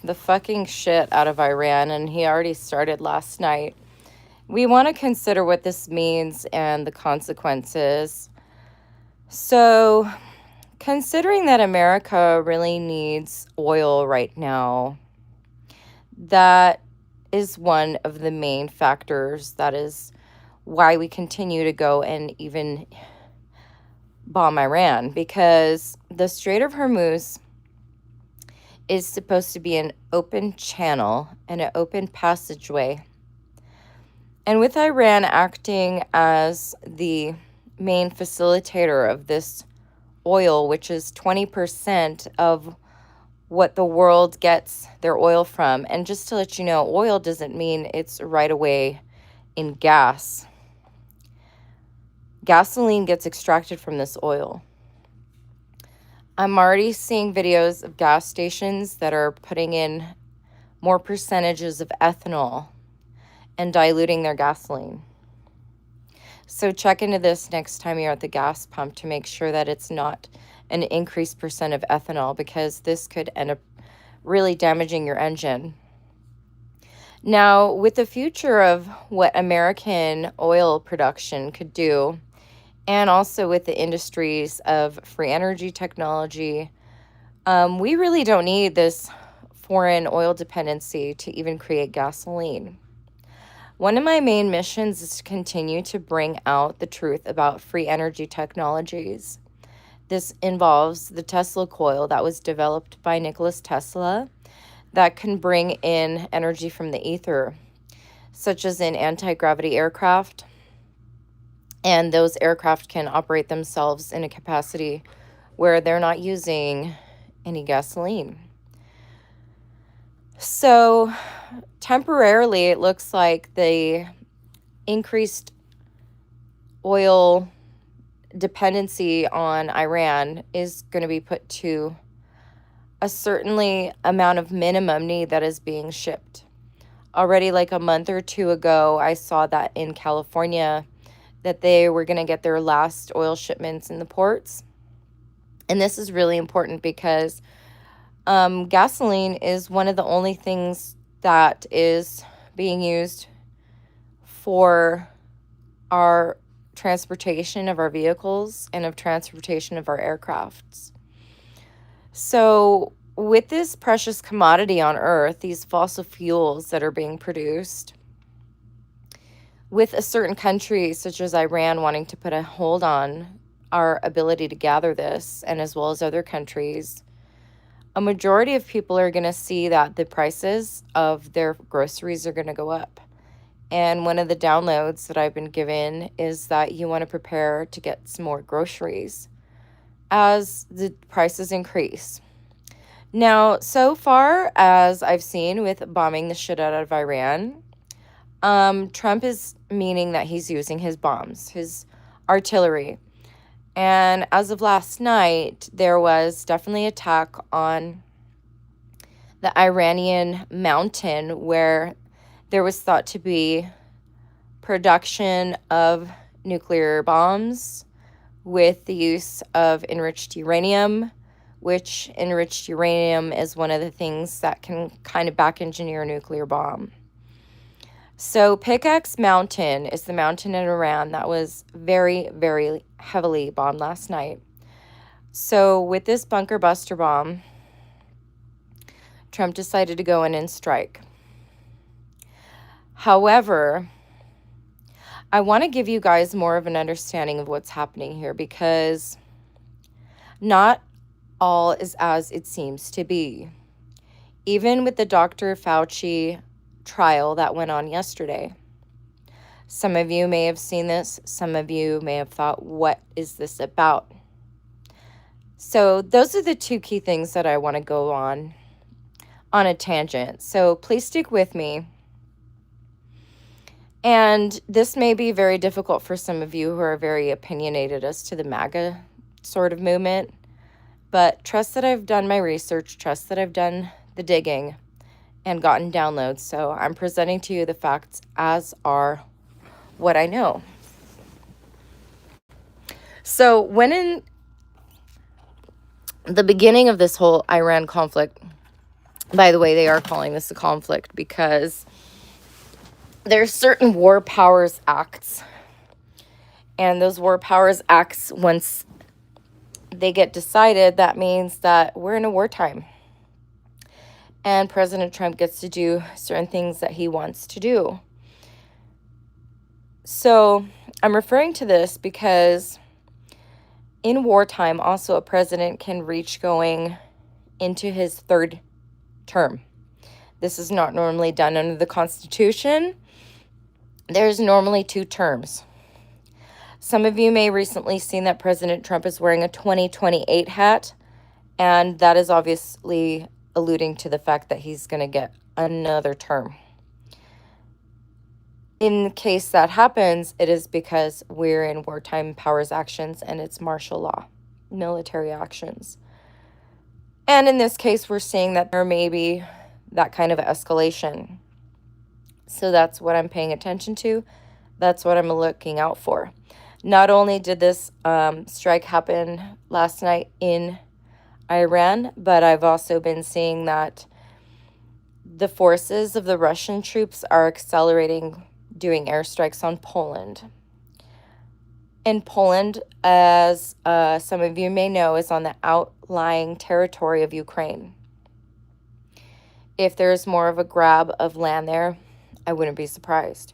the fucking shit out of Iran, and he already started last night. We want to consider what this means and the consequences. So, considering that America really needs oil right now, that is one of the main factors. That is why we continue to go and even bomb Iran, because the Strait of Hormuz is supposed to be an open channel and an open passageway. And with Iran acting as the main facilitator of this oil, which is 20% of what the world gets their oil from. And just to let you know, oil doesn't mean it's right away in gas. Gasoline gets extracted from this oil. I'm already seeing videos of gas stations that are putting in more percentages of ethanol and diluting their gasoline. So check into this next time you're at the gas pump to make sure that it's not an increased percent of ethanol, because this could end up really damaging your engine. Now, with the future of what American oil production could do, and also with the industries of free energy technology, we really don't need this foreign oil dependency to even create gasoline. One of my main missions is to continue to bring out the truth about free energy technologies. This involves the Tesla coil that was developed by Nikola Tesla that can bring in energy from the ether, such as in anti-gravity aircraft. And those aircraft can operate themselves in a capacity where they're not using any gasoline. So temporarily, it looks like the increased oil dependency on Iran is going to be put to a certainly amount of minimum need that is being shipped. Already like a month or two ago, I saw that in California that they were going to get their last oil shipments in the ports. And this is really important because gasoline is one of the only things that is being used for our transportation of our vehicles and of transportation of our aircrafts. So with this precious commodity on Earth, these fossil fuels that are being produced, with a certain country such as Iran wanting to put a hold on our ability to gather this, and as well as other countries, a majority of people are going to see that the prices of their groceries are going to go up. And one of the downloads that I've been given is that you want to prepare to get some more groceries as the prices increase. Now, so far as I've seen with bombing the shit out of Iran, Trump is meaning that he's using his bombs, his artillery. And as of last night, there was definitely attack on the Iranian mountain where there was thought to be production of nuclear bombs with the use of enriched uranium, which enriched uranium is one of the things that can kind of back engineer a nuclear bomb. So Pickaxe Mountain is the mountain in Iran that was very, very heavily bombed last night. So with this bunker buster bomb, Trump decided to go in and strike. However, I want to give you guys more of an understanding of what's happening here, because not all is as it seems to be. Even with the Dr. Fauci trial that went on yesterday, some of you may have seen this, some of you may have thought, what is this about? So those are the two key things that I want to go on a tangent. So please stick with me. And this may be very difficult for some of you who are very opinionated as to the MAGA sort of movement, but trust that I've done my research, trust that I've done the digging and gotten downloads. So I'm presenting to you the facts as are what I know. So when in the beginning of this whole Iran conflict, By the way, they are calling this a conflict because there's certain war powers acts. And those war powers acts, once they get decided, that means that we're in a wartime. And President Trump gets to do certain things that he wants to do. So I'm referring to this because in wartime, also a president can reach going into his third term. This is not normally done under the Constitution. There's normally 2 terms. Some of you may recently seen that President Trump is wearing a 2028 hat, and that is obviously alluding to the fact that he's going to get another term. In case that happens, it is because we're in wartime powers actions and it's martial law, military actions. And in this case, we're seeing that there may be that kind of escalation. So that's what I'm paying attention to. That's what I'm looking out for. Not only did this strike happen last night in Iran, but I've also been seeing that the forces of the Russian troops are accelerating doing airstrikes on Poland. And Poland, as some of you may know, is on the outlying territory of Ukraine. If there's more of a grab of land there, I wouldn't be surprised.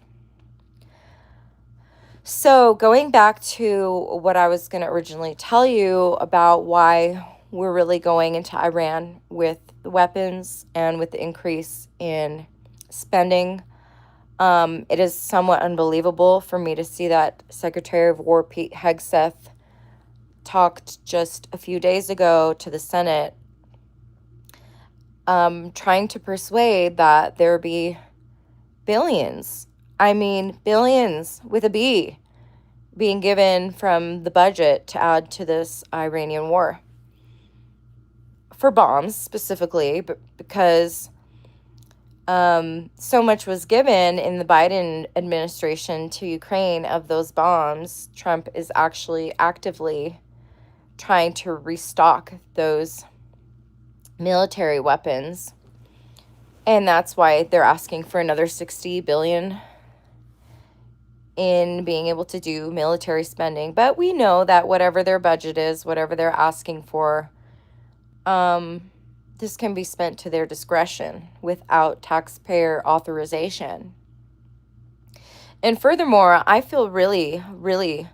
So going back to what I was going to originally tell you about why we're really going into Iran with the weapons and with the increase in spending, it is somewhat unbelievable for me to see that Secretary of War Pete Hegseth talked just a few days ago to the Senate, trying to persuade that there be billions, billions with a B, being given from the budget to add to this Iranian war. For bombs specifically, but because so much was given in the Biden administration to Ukraine of those bombs, Trump is actually actively trying to restock those military weapons. And that's why they're asking for another $60 billion in being able to do military spending. But we know that whatever their budget is, whatever they're asking for, this can be spent to their discretion without taxpayer authorization. And furthermore, I feel really, really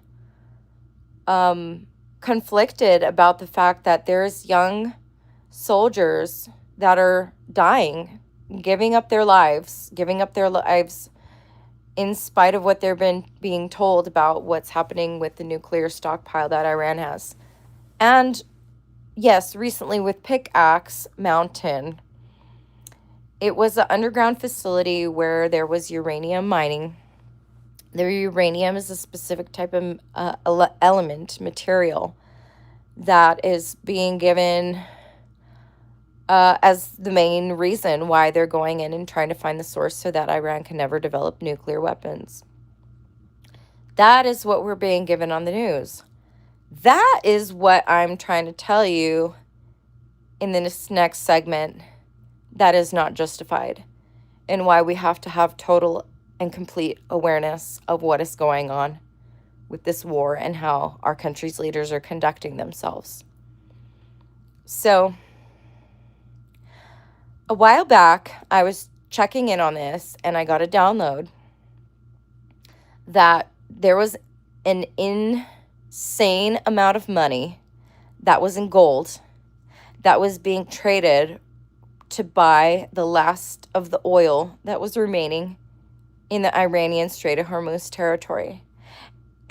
conflicted about the fact that there's young soldiers that are dying, giving up their lives in spite of what they've been being told about what's happening with the nuclear stockpile that Iran has. And yes, recently with Pickaxe Mountain, it was an underground facility where there was uranium mining. The uranium is a specific type of element, material, that is being given as the main reason why they're going in and trying to find the source so that Iran can never develop nuclear weapons. That is what we're being given on the news. That is what I'm trying to tell you in this next segment that is not justified, and why we have to have total and complete awareness of what is going on with this war and how our country's leaders are conducting themselves. So, a while back, I was checking in on this, and I got a download that there was an insane amount of money that was in gold that was being traded to buy the last of the oil that was remaining in the Iranian Strait of Hormuz territory.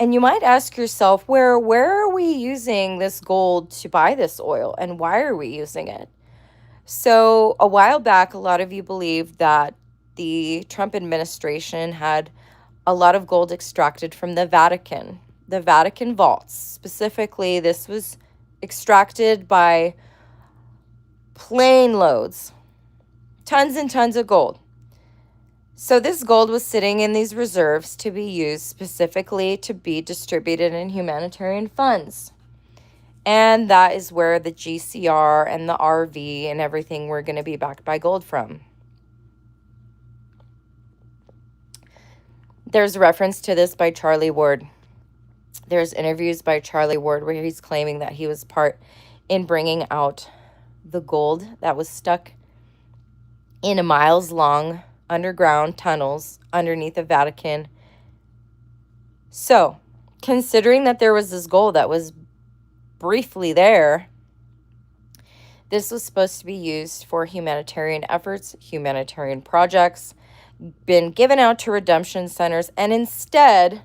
And you might ask yourself, where are we using this gold to buy this oil, and why are we using it? So a while back, a lot of you believed that the Trump administration had a lot of gold extracted from the Vatican vaults. Specifically, this was extracted by plane loads, tons and tons of gold. So this gold was sitting in these reserves to be used specifically to be distributed in humanitarian funds. And that is where the GCR and the RV and everything were going to be backed by gold from. There's reference to this by Charlie Ward. There's interviews by Charlie Ward where he's claiming that he was part in bringing out the gold that was stuck in miles-long underground tunnels underneath the Vatican. So, considering that there was this gold that was briefly there, this was supposed to be used for humanitarian efforts, humanitarian projects, been given out to redemption centers, and instead,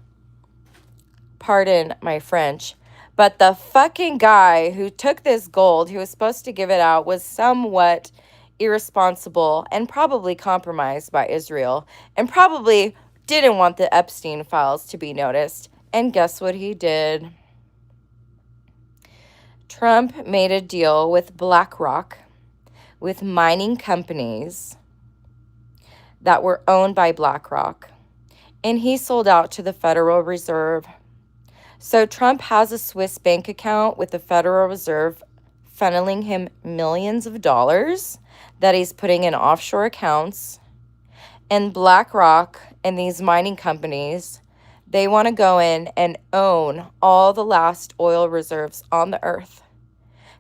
pardon my French, but the fucking guy who took this gold, who was supposed to give it out, was somewhat irresponsible and probably compromised by Israel, and probably didn't want the Epstein files to be noticed. And guess what he did? Trump made a deal with BlackRock, with mining companies that were owned by BlackRock, and he sold out to the Federal Reserve. So Trump has a Swiss bank account with the Federal Reserve funneling him millions of dollars that he's putting in offshore accounts. And BlackRock and these mining companies, they want to go in and own all the last oil reserves on the earth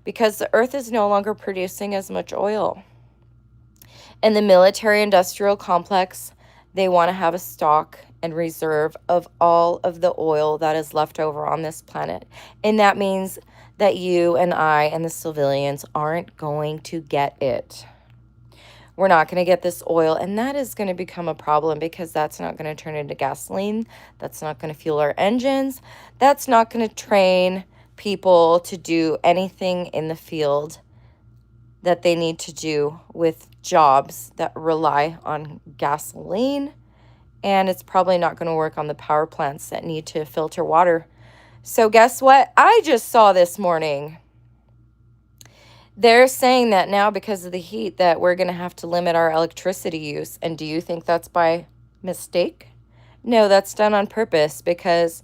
because the earth is no longer producing as much oil. And the military-industrial complex, they want to have a stock and reserve of all of the oil that is left over on this planet. And that means that you and I and the civilians aren't going to get it. We're not going to get this oil, and that is going to become a problem because that's not going to turn into gasoline. That's not going to fuel our engines. That's not going to train people to do anything in the field that they need to do with jobs that rely on gasoline. And it's probably not going to work on the power plants that need to filter water. So guess what? I just saw this morning. They're saying that now because of the heat that we're going to have to limit our electricity use. And do you think that's by mistake? No, that's done on purpose because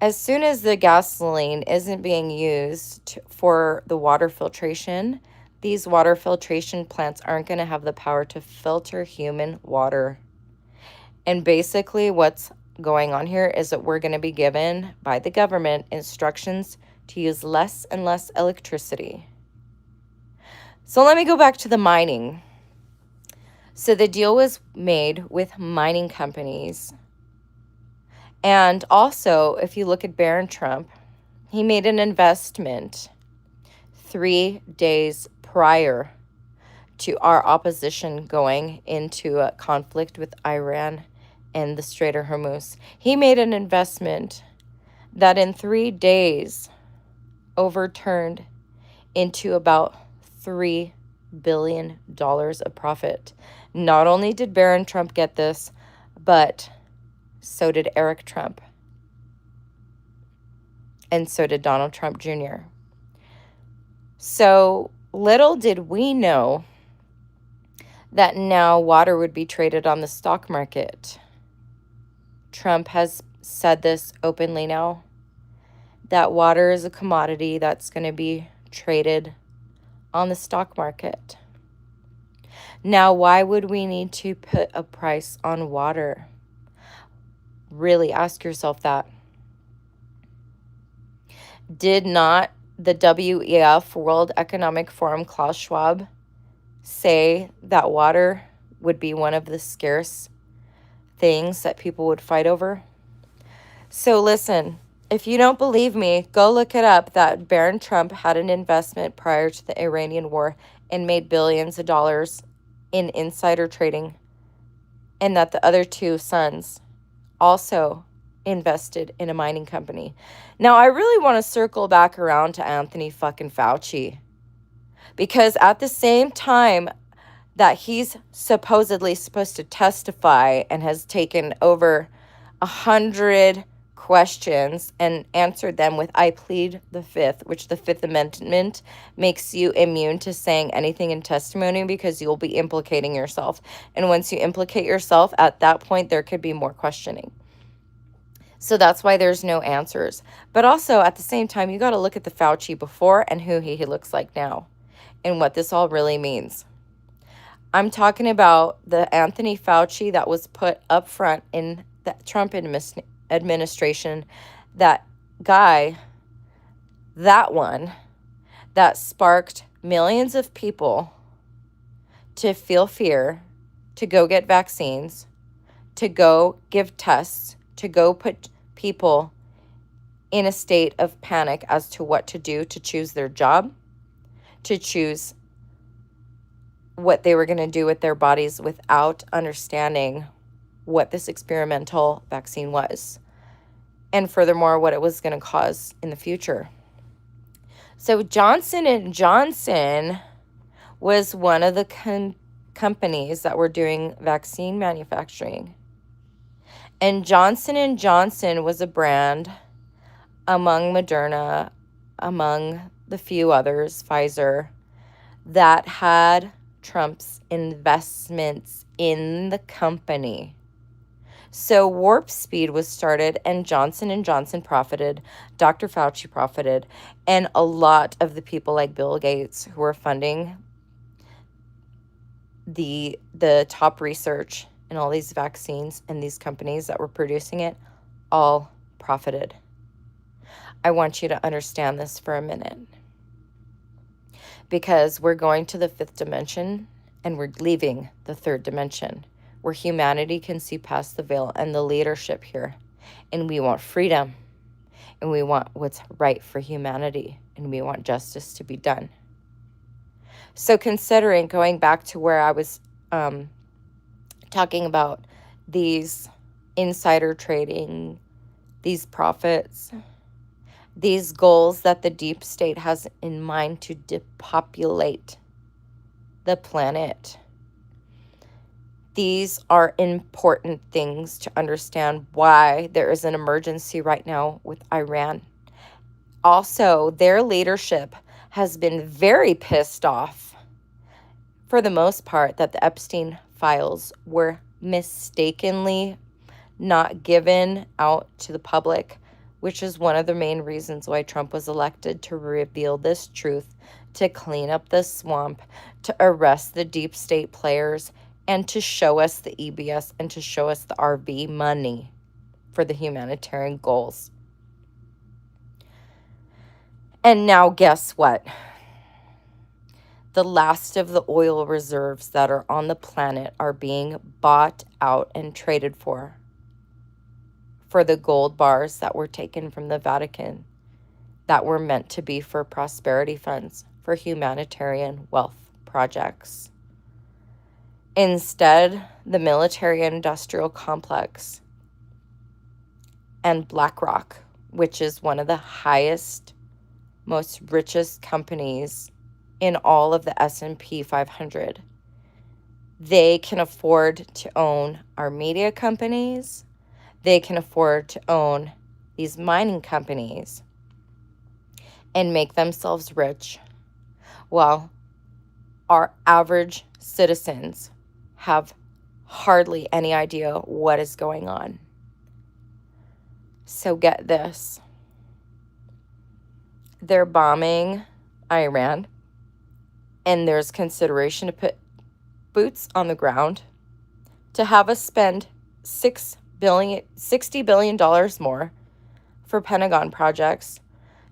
as soon as the gasoline isn't being used for the water filtration, these water filtration plants aren't going to have the power to filter human water. And basically what's going on here is that we're going to be given by the government instructions to use less and less electricity. So let me go back to the mining. So the deal was made with mining companies. And also, if you look at Barron Trump, he made an investment 3 days prior to our opposition going into a conflict with Iran and the Strait of Hormuz. He made an investment that in 3 days overturned into about $3 billion of profit. Not only did Barron Trump get this, but so did Eric Trump. And so did Donald Trump Jr. So little did we know that now water would be traded on the stock market. Trump has said this openly now, that water is a commodity that's going to be traded on the stock market. Now, why would we need to put a price on water? Really ask yourself that. Did not the WEF, World Economic Forum, Klaus Schwab, say that water would be one of the scarce things that people would fight over? So listen, if you don't believe me, go look it up that Barron Trump had an investment prior to the Iranian war and made billions of dollars in insider trading, and that the other two sons also invested in a mining company. Now, I really want to circle back around to Anthony fucking Fauci, because at the same time that he's supposedly supposed to testify and has taken over 100 questions and answered them with "I plead the fifth," which the Fifth Amendment makes you immune to saying anything in testimony because you'll be implicating yourself. And once you implicate yourself, at that point, there could be more questioning. So that's why there's no answers. But also at the same time, you got to look at the Fauci before and who he looks like now and what this all really means. I'm talking about the Anthony Fauci that was put up front in the Trump administration. That guy, that one, that sparked millions of people to feel fear, to go get vaccines, to go give tests, to go put people in a state of panic as to what to do to choose their job, to choose what they were going to do with their bodies without understanding what this experimental vaccine was, and furthermore, what it was going to cause in the future. So Johnson & Johnson was one of the companies that were doing vaccine manufacturing. And Johnson & Johnson was a brand among Moderna, among the few others, Pfizer, that had Trump's investments in the company. So Warp Speed was started, and Johnson & Johnson profited, Dr. Fauci profited, and a lot of the people like Bill Gates who were funding the top research and all these vaccines and these companies that were producing it all profited. I want you to understand this for a minute, because we're going to the fifth dimension and we're leaving the third dimension, where humanity can see past the veil and the leadership here. And we want freedom, and we want what's right for humanity, and we want justice to be done. So considering, going back to where I was talking about these insider trading, these profits, these goals that the deep state has in mind to depopulate the planet. These are important things to understand why there is an emergency right now with Iran. Also, their leadership has been very pissed off, for the most part, that the Epstein files were mistakenly not given out to the public, which is one of the main reasons why Trump was elected, to reveal this truth, to clean up the swamp, to arrest the deep state players, and to show us the EBS and to show us the RV money for the humanitarian goals. And now guess what? The last of the oil reserves that are on the planet are being bought out and traded for the gold bars that were taken from the Vatican, that were meant to be for prosperity funds, for humanitarian wealth projects. Instead, the military-industrial complex and BlackRock, which is one of the highest, most richest companies in all of the S&P 500, they can afford to own our media companies. They can afford to own these mining companies and make themselves rich, while our average citizens have hardly any idea what is going on. So get this. They're bombing Iran, and there's consideration to put boots on the ground to have us spend $60 billion more for Pentagon projects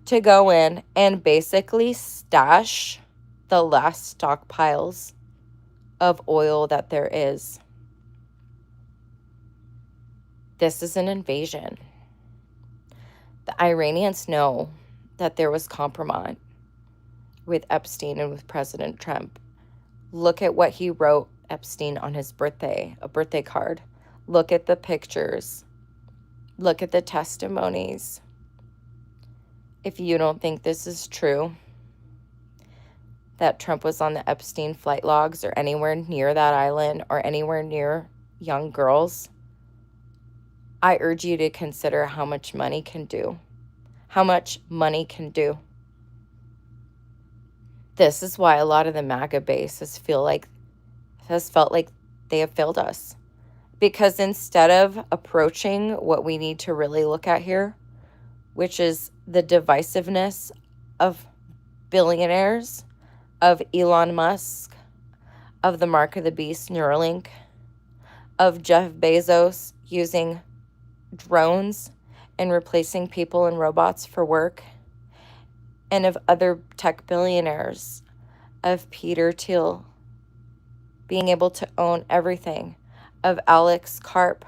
to go in and basically stash the last stockpiles of oil that there is. This is an invasion. The Iranians know that there was compromise with Epstein and with President Trump. Look at what he wrote Epstein on his birthday, a birthday card. Look at the pictures. Look at the testimonies. If you don't think this is true, that Trump was on the Epstein flight logs or anywhere near that island or anywhere near young girls, I urge you to consider how much money can do. How much money can do. This is why a lot of the MAGA base has felt like they have failed us. Because instead of approaching what we need to really look at here, which is the divisiveness of billionaires, of Elon Musk, of the Mark of the Beast Neuralink, of Jeff Bezos using drones and replacing people and robots for work, and of other tech billionaires, of Peter Thiel being able to own everything, of Alex Karp,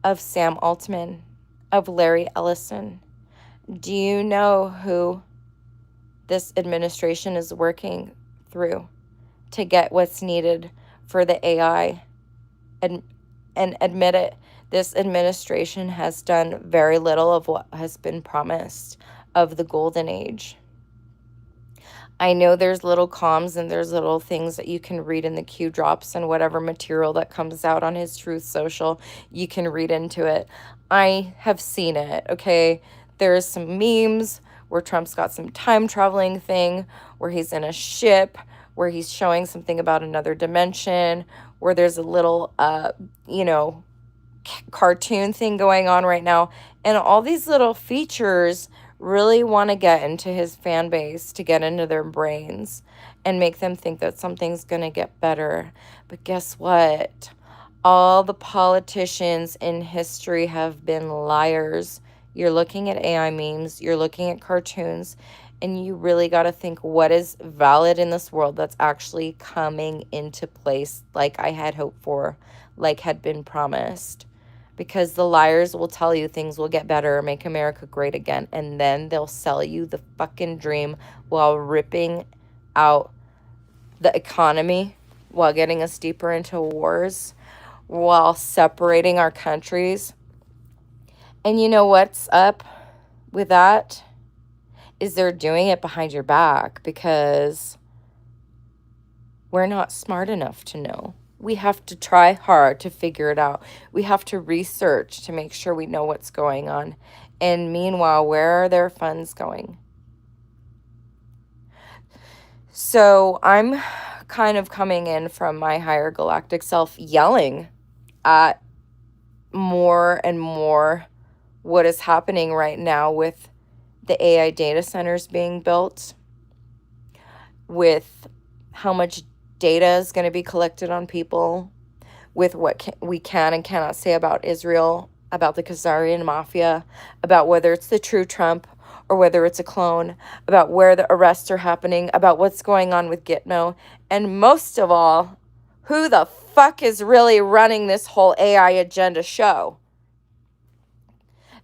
of Sam Altman, of Larry Ellison. Do you know who this administration is working through to get what's needed for the AI? And admit it, this administration has done very little of what has been promised of the golden age. I know there's little comms and there's little things that you can read in the Q drops and whatever material that comes out on his Truth Social, you can read into it. I have seen it, okay? There's some memes where Trump's got some time traveling thing, where he's in a ship, where he's showing something about another dimension, where there's a little, cartoon thing going on right now. And all these little features really want to get into his fan base, to get into their brains and make them think that something's going to get better. But guess what? All the politicians in history have been liars. You're looking at AI memes, you're looking at cartoons, and you really got to think what is valid in this world that's actually coming into place like I had hoped for, like had been promised. Because the liars will tell you things will get better, make America great again, and then they'll sell you the fucking dream while ripping out the economy, while getting us deeper into wars, while separating our countries. And you know what's up with that? Is they're doing it behind your back because we're not smart enough to know. We have to try hard to figure it out. We have to research to make sure we know what's going on. And meanwhile, where are their funds going? So I'm kind of coming in from my higher galactic self, yelling at more and more what is happening right now with the AI data centers being built, with how much data is going to be collected on people, with what we can and cannot say about Israel, about the Khazarian mafia, about whether it's the true Trump or whether it's a clone, about where the arrests are happening, about what's going on with Gitmo, and most of all, who the fuck is really running this whole AI agenda show?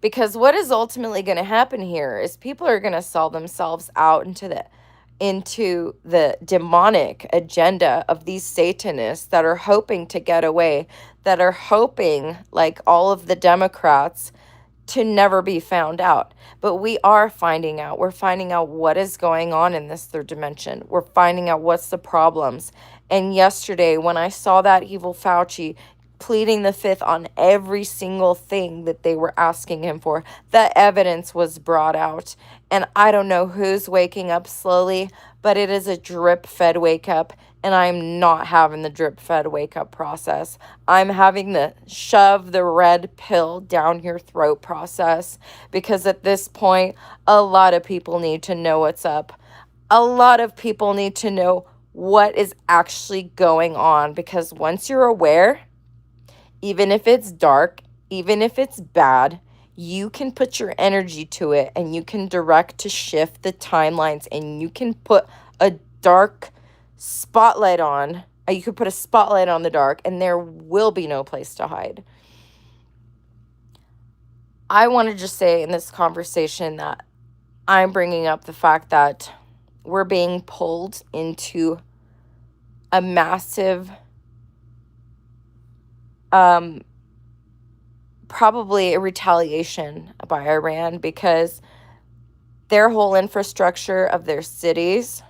Because what is ultimately going to happen here is people are going to sell themselves out into the demonic agenda of these Satanists that are hoping to get away, that are hoping, like all of the Democrats, to never be found out. But we are finding out. We're finding out what is going on in this third dimension. We're finding out what's the problems. And yesterday, when I saw that evil Fauci pleading the fifth on every single thing that they were asking him for, the evidence was brought out. And I don't know who's waking up slowly, but it is a drip-fed wake-up, and I'm not having the drip-fed wake-up process. I'm having the shove the red pill down your throat process, because at this point, a lot of people need to know what's up. A lot of people need to know what is actually going on, because once you're aware, even if it's dark, even if it's bad, you can put your energy to it, and you can direct to shift the timelines, and you can put a dark spotlight on. You could put a spotlight on the dark, and there will be no place to hide. I want to just say in this conversation that I'm bringing up the fact that we're being pulled into a massive probably a retaliation by Iran, because their whole infrastructure of their cities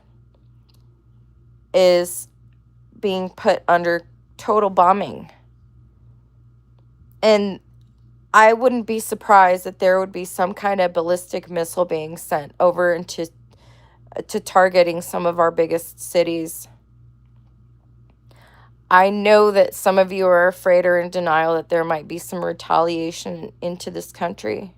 is being put under total bombing. And I wouldn't be surprised that there would be some kind of ballistic missile being sent over into targeting some of our biggest cities. I know that some of you are afraid or in denial that there might be some retaliation into this country,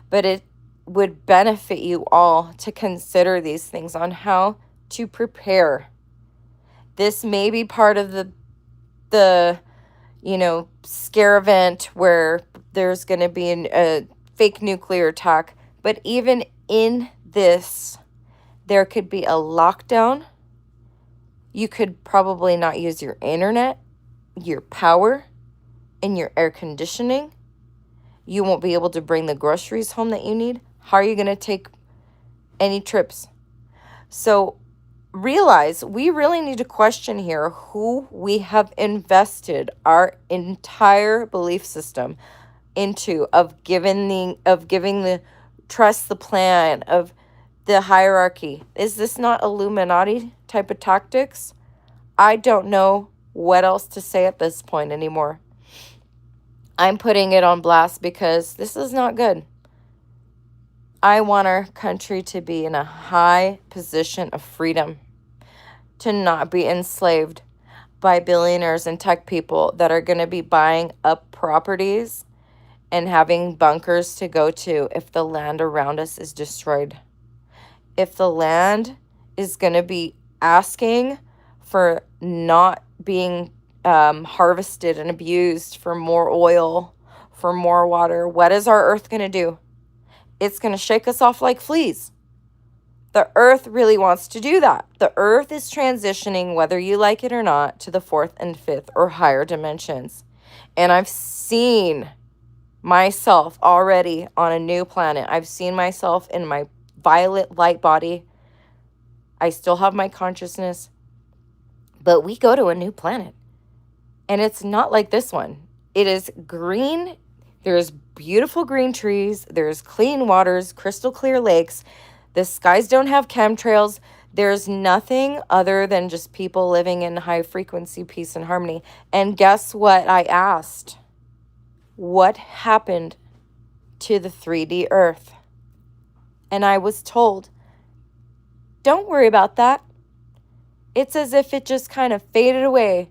but it would benefit you all to consider these things on how to prepare. This may be part of the scare event where there's going to be a fake nuclear attack, but even in this, there could be a lockdown. You could probably not use your internet, your power, and your air conditioning. You won't be able to bring the groceries home that you need. How are you going to take any trips? So realize we really need to question here who we have invested our entire belief system into, of giving the trust the plan, of the hierarchy. Is this not Illuminati type of tactics? I don't know what else to say at this point anymore. I'm putting it on blast because this is not good. I want our country to be in a high position of freedom, to not be enslaved by billionaires and tech people that are going to be buying up properties and having bunkers to go to if the land around us is destroyed. If the land is going to be asking for not being harvested and abused for more oil, for more water, what is our earth going to do? It's going to shake us off like fleas. The earth really wants to do that. The earth is transitioning, whether you like it or not, to the fourth and fifth or higher dimensions. And I've seen myself already on a new planet. I've seen myself in my violet light body. I still have my consciousness, but we go to a new planet. And it's not like this one. It is green. There's beautiful green trees. There's clean waters, crystal clear lakes. The skies don't have chemtrails. There's nothing other than just people living in high frequency, peace, and harmony. And guess what I asked? What happened to the 3D Earth? And I was told, don't worry about that. It's as if it just kind of faded away.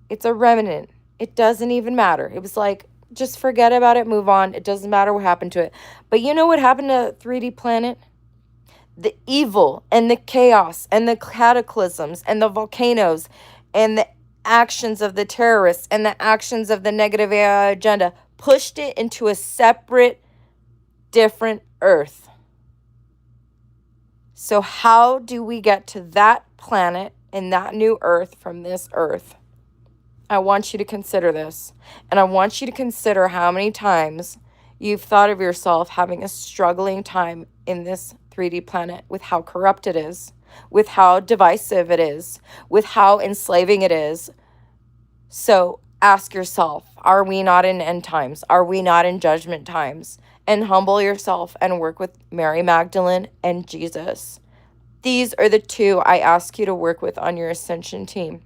It's a remnant. It doesn't even matter. It was like, just forget about it, move on. It doesn't matter what happened to it. But you know what happened to 3D planet? The evil and the chaos and the cataclysms and the volcanoes and the actions of the terrorists and the actions of the negative AI agenda pushed it into a separate, different earth. So how do we get to that planet and that new earth from this earth? I want you to consider this. And I want you to consider how many times you've thought of yourself having a struggling time in this 3D planet with how corrupt it is, with how divisive it is, with how enslaving it is. So ask yourself, are we not in end times? Are we not in judgment times? And humble yourself and work with Mary Magdalene and Jesus. These are the two I ask you to work with on your ascension team.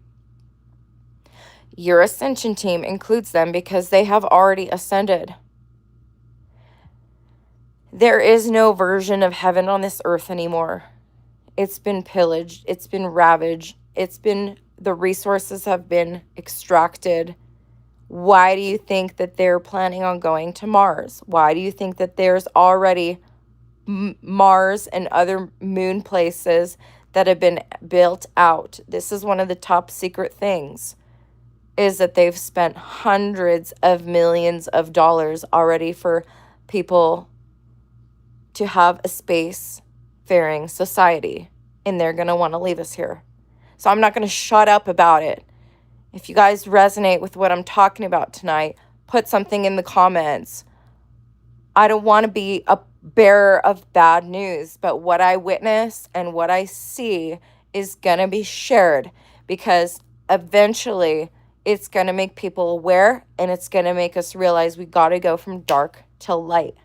Your ascension team includes them because they have already ascended. There is no version of heaven on this earth anymore. It's been pillaged. It's been ravaged. The resources have been extracted. Why do you think that they're planning on going to Mars? Why do you think that there's already Mars and other moon places that have been built out? This is one of the top secret things, is that they've spent hundreds of millions of dollars already for people to have a space-faring society, and they're going to want to leave us here. So I'm not going to shut up about it. If you guys resonate with what I'm talking about tonight, put something in the comments. I don't want to be a bearer of bad news, but what I witness and what I see is going to be shared, because eventually it's going to make people aware, and it's going to make us realize we got to go from dark to light.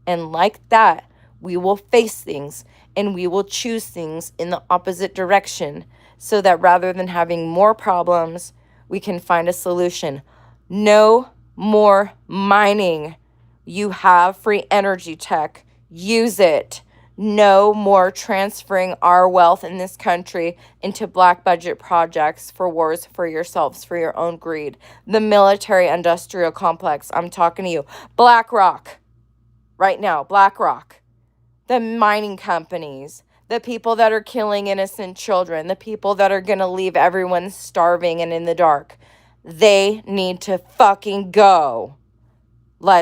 And like that, we will face things and we will choose things in the opposite direction, so that rather than having more problems, we can find a solution. No more mining. You have free energy tech. Use it. No more transferring our wealth in this country into black budget projects for wars for yourselves, for your own greed. The military industrial complex, I'm talking to you. BlackRock, right now, BlackRock. The mining companies, the people that are killing innocent children, the people that are going to leave everyone starving and in the dark. They need to fucking go. Let's